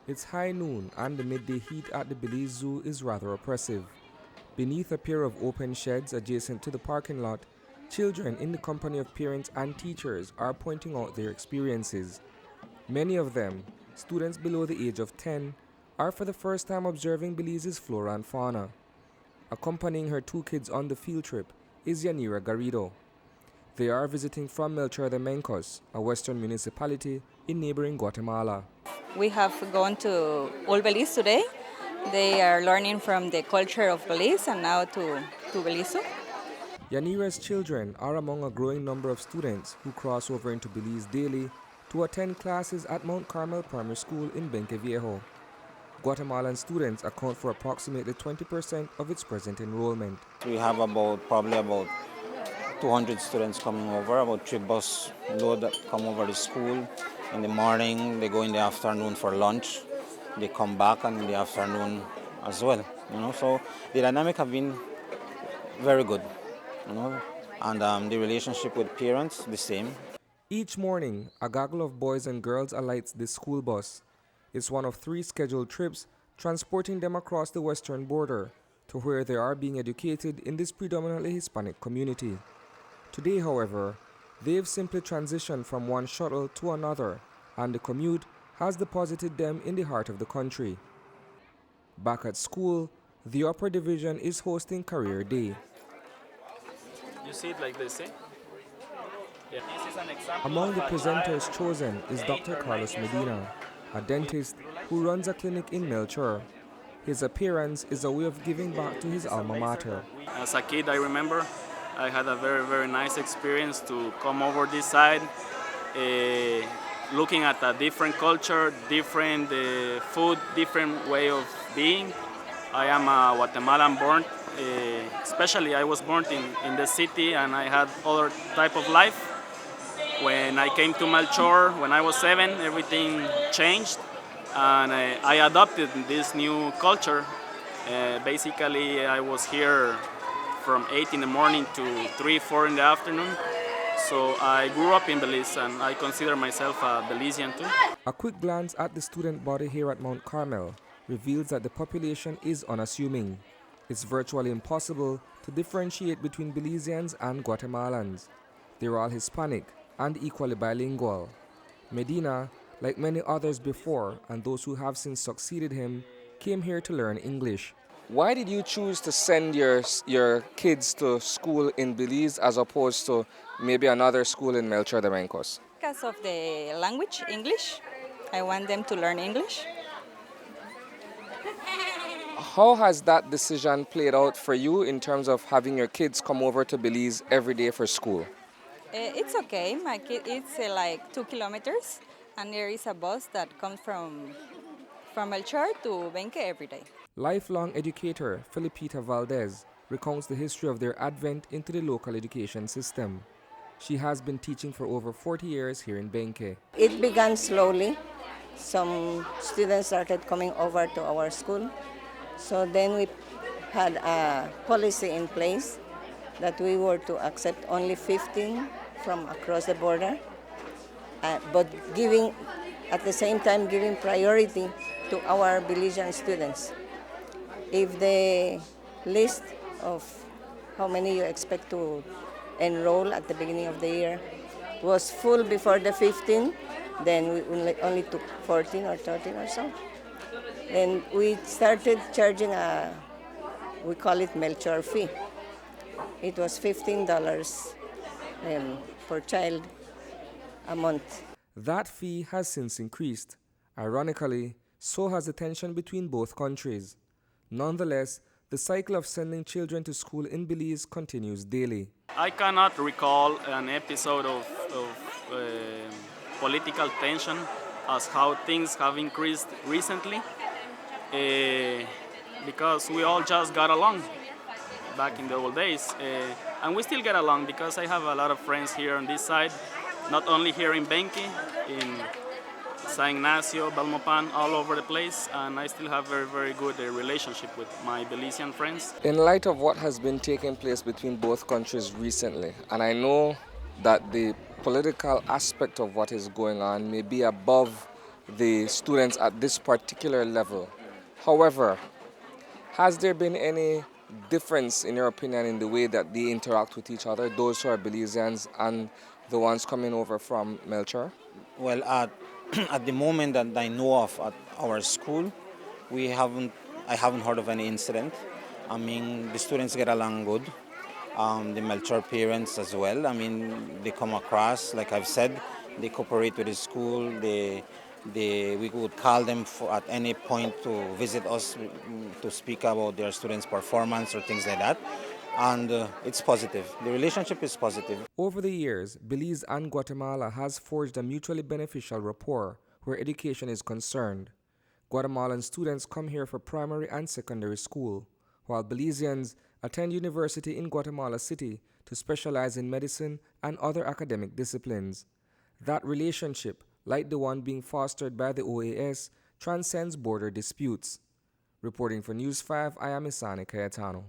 It's high noon and the midday heat at the Belize Zoo is rather oppressive. Beneath a pair of open sheds adjacent to the parking lot, children in the company of parents and teachers are pointing out their experiences. Many of them, students below the age of 10, are for the first time observing Belize's flora and fauna. Accompanying her two kids on the field trip is Yanira Garrido. They are visiting from Melchor de Mencos, a western municipality in neighboring Guatemala. We have gone to Old Belize today. They are learning from the culture of Belize and now to Belize. Yanira's children are among a growing number of students who cross over into Belize daily to attend classes at Mount Carmel Primary School in Benque Viejo. Guatemalan students account for approximately 20% of its present enrollment. We have probably about 200 students coming over, about 3 bus load that come over to school. In the morning, they go in the afternoon for lunch. They come back and in the afternoon as well. So the dynamic have been very good. And the relationship with parents, the same. Each morning, a gaggle of boys and girls alights this school bus. It's one of 3 scheduled trips transporting them across the western border to where they are being educated in this predominantly Hispanic community. Today, however, they've simply transitioned from one shuttle to another, and the commute has deposited them in the heart of the country. Back at school, the upper division is hosting Career Day. You see it like this, eh? Yeah. This is an example. Among the presenters chosen is Dr. Carlos Medina, a dentist who runs a clinic in Melchor. His appearance is a way of giving back to his alma mater. As a kid, I remember I had a very, very nice experience to come over this side, looking at a different culture, different food, different way of being. I am a Guatemalan born, especially I was born in the city and I had other type of life. When I came to Melchor, when I was 7, everything changed and I adopted this new culture. Basically, I was here from 8 in the morning to 3, 4 in the afternoon. So I grew up in Belize and I consider myself a Belizean too. A quick glance at the student body here at Mount Carmel reveals that the population is unassuming. It's virtually impossible to differentiate between Belizeans and Guatemalans. They're all Hispanic and equally bilingual. Medina, like many others before and those who have since succeeded him, came here to learn English. Why did you choose to send your kids to school in Belize as opposed to maybe another school in Melchor de Mencos? Because of the language, English. I want them to learn English. How has that decision played out for you in terms of having your kids come over to Belize every day for school? It's okay. My kid, it's like 2 kilometers, and there is a bus that comes from Melchor to Benque every day. Lifelong educator Felipita Valdez recounts the history of their advent into the local education system. She has been teaching for over 40 years here in Benque. It began slowly. Some students started coming over to our school. So then we had a policy in place that we were to accept only 15 from across the border, but at the same time giving priority to our Belizean students. If the list of how many you expect to enroll at the beginning of the year was full before the 15, then we only took 14 or 13 or so. Then we started charging we call it Melchor fee. It was $15 per child a month. That fee has since increased. Ironically, so has the tension between both countries. Nonetheless, the cycle of sending children to school in Belize continues daily. I cannot recall an episode of political tension as how things have increased recently, because we all just got along back in the old days. And we still get along because I have a lot of friends here on this side, not only here in Benque, in San Ignacio, Belmopan, all over the place, and I still have very, very good relationship with my Belizean friends. In light of what has been taking place between both countries recently, and I know that the political aspect of what is going on may be above the students at this particular level. However, has there been any difference, in your opinion, in the way that they interact with each other, those who are Belizeans and the ones coming over from Melchor? Well, at, at the moment that I know of at our school, we haven't, I haven't heard of any incident. I mean, the students get along good. The Melchor parents as well. I mean, they come across, like I've said, they cooperate with the school. We would call them at any point to visit us to speak about their students' performance or things like that. And it's positive. The relationship is positive. Over the years, Belize and Guatemala has forged a mutually beneficial rapport where education is concerned. Guatemalan students come here for primary and secondary school, while Belizeans attend university in Guatemala City to specialize in medicine and other academic disciplines. That relationship, like the one being fostered by the OAS, transcends border disputes. Reporting for News 5, I am Isani Cayetano.